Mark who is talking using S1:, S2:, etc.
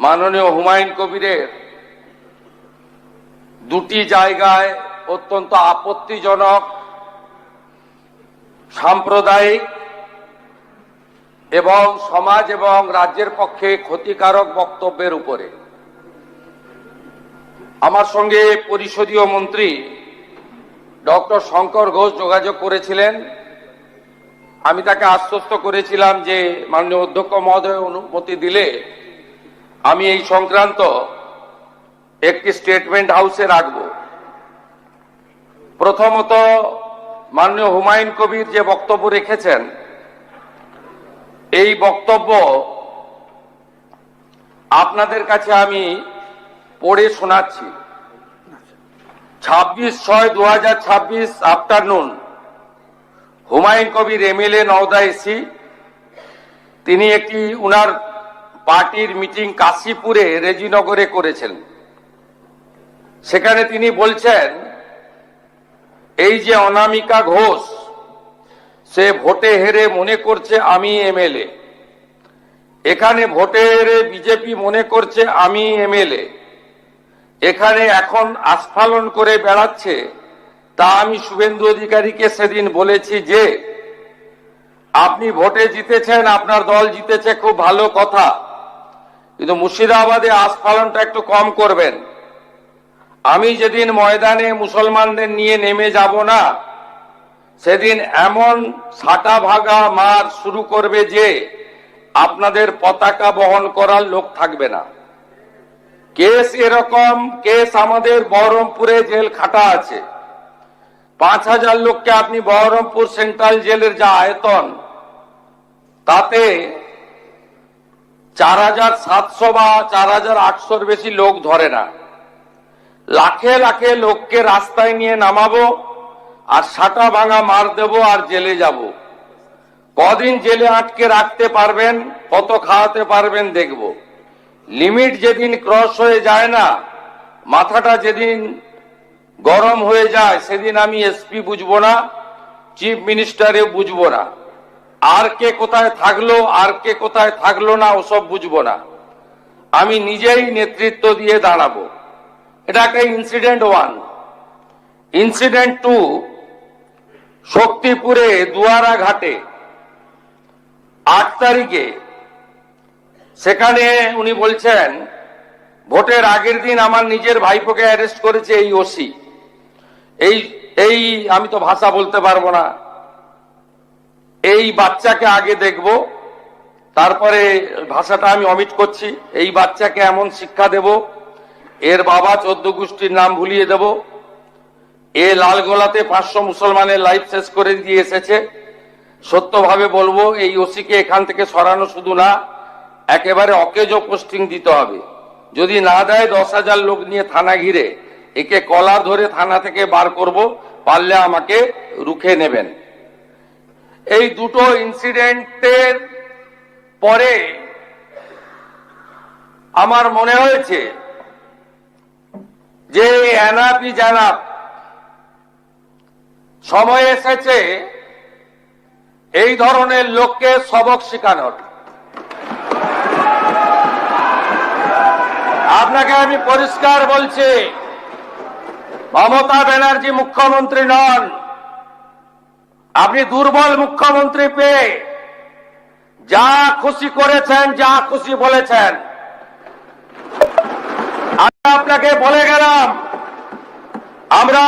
S1: মাননীয় হুমায়ুন কবিরের দুটি জায়গায় অত্যন্ত আপত্তিজনক, সাম্প্রদায়িক এবং সমাজ এবং রাজ্যের পক্ষে ক্ষতিকারক বক্তব্যের উপরে আমার সঙ্গে পরিষদীয় মন্ত্রী ডক্টর শঙ্কর ঘোষ যোগাযোগ করেছিলেন। আমি তাকে আশ্বস্ত করেছিলাম যে মাননীয় অধ্যক্ষ মহোদয় অনুমতি দিলে আমি এই সংক্রান্ত একটি স্টেটমেন্ট হাউসে রাখব। প্রথমত, মাননীয় হুমায়ুন কবির যে বক্তব্য রেখেছেন, এই বক্তব্য আপনাদের কাছে আমি পড়ে শোনাচ্ছি। 26/6/2026 afternoon, Humayun Kabir MLA Nowda AC, তিনি একটি উনার পার্টির মিটিং কাশীপুরে রেজিনগরে করেছেন। সেখানে তিনি বলছেন, এই যে অনামিকা ঘোষ, সে ভোটে হেরে মনে করছে আমি এমএলএ, এখানে ভোটে হেরে বিজেপি মনে করছে আমি এমএলএ, এখানে এখন আস্ফালন করে বেড়াচ্ছে। তা আমি শুভেন্দু অধিকারীকে সেদিন বলেছি যে আপনি ভোটে জিতেছেন, আপনার দল জিতেছে, খুব ভালো কথা, কিন্তু মুর্শিদাবাদে আস্ফালনটা একটু কম করবেন। আমি যেদিন ময়দানে মুসলমানদের নিয়ে নেমে যাব না, সেদিন এমন ছাটা ভাগা মার শুরু করবে যে আপনাদের পতাকা বহন করার লোক থাকবে না। কেস এরকম, কেস আমাদের বহরমপুরে জেল খাটা আছে। 5000 লোককে আপনি বহরমপুর সেন্ট্রাল জেলের যা আয়তন, তাতে 4700 বা 4800-র বেশি লোক ধরে না। লাখে লাখে লোককে রাস্তায় নিয়ে নামাবো আর সাটা ভাঙা মার দেব আর জেলে যাব। কদিন জেলে আটকে রাখতে পারবেন, কত খাওয়াতে পারবেন দেখব। লিমিট যেদিন ক্রস হয়ে যায় না, মাথাটা যেদিন গরম হয়ে যায়, সেদিন আমি এসপি বুঝবো না, চিফ মিনিস্টারে বুঝবো না, আর কে কোথায় থাকলো আর কে কোথায় থাকলো না ওসব বুঝবো না। আমি নিজেই নেতৃত্ব দিয়ে দাঁড়াবো। এটা একটা ইনসিডেন্ট 1। ইনসিডেন্ট 2, শক্তিপুরে দুয়ারা ঘাটে 8 তারিখে, সেখানে উনি বলছেন ভোটের আগের দিন আমার নিজের ভাইপোকে অ্যারেস্ট করেছে এই ওসি। এই আমি তো ভাষা বলতে পারবো না। এই বাচ্চাকে আগে দেখব, তারপরে ভাষাটা আমি অমিট করছি। এই বাচ্চাকে এমন শিক্ষা দেব, এর বাবা 14 গোষ্ঠীর নাম ভুলিয়ে দেব। এ লালগোলাতে 500 মুসলমানের লাইফ শেষ করে দিয়ে এসেছে। সত্যভাবে বলবো, এই ওসিকে এখান থেকে সরানো শুধু না, একেবারে অকেজো পোস্টিং দিতে হবে। যদি না দেয় 10,000 লোক নিয়ে থানা ঘিরে একে কলার ধরে থানা থেকে বার করব, পারলে আমাকে রুখে নেবেন। এই দুটো ইনসিডেন্টের পরে আমার মনে হয়েছে যে এনাফি জানাব, সময় এসেছে এই ধরনের লোককে সবক শেখানোর। আপনাকে আমি পরিষ্কার বলছি, মমতা ব্যানার্জি মুখ্যমন্ত্রী নন। আপনি দুর্বল মুখ্যমন্ত্রী পেয়ে যা খুশি করেছেন, যা খুশি বলেছেন। আমি আপনাকে বলে গেলাম, আমরা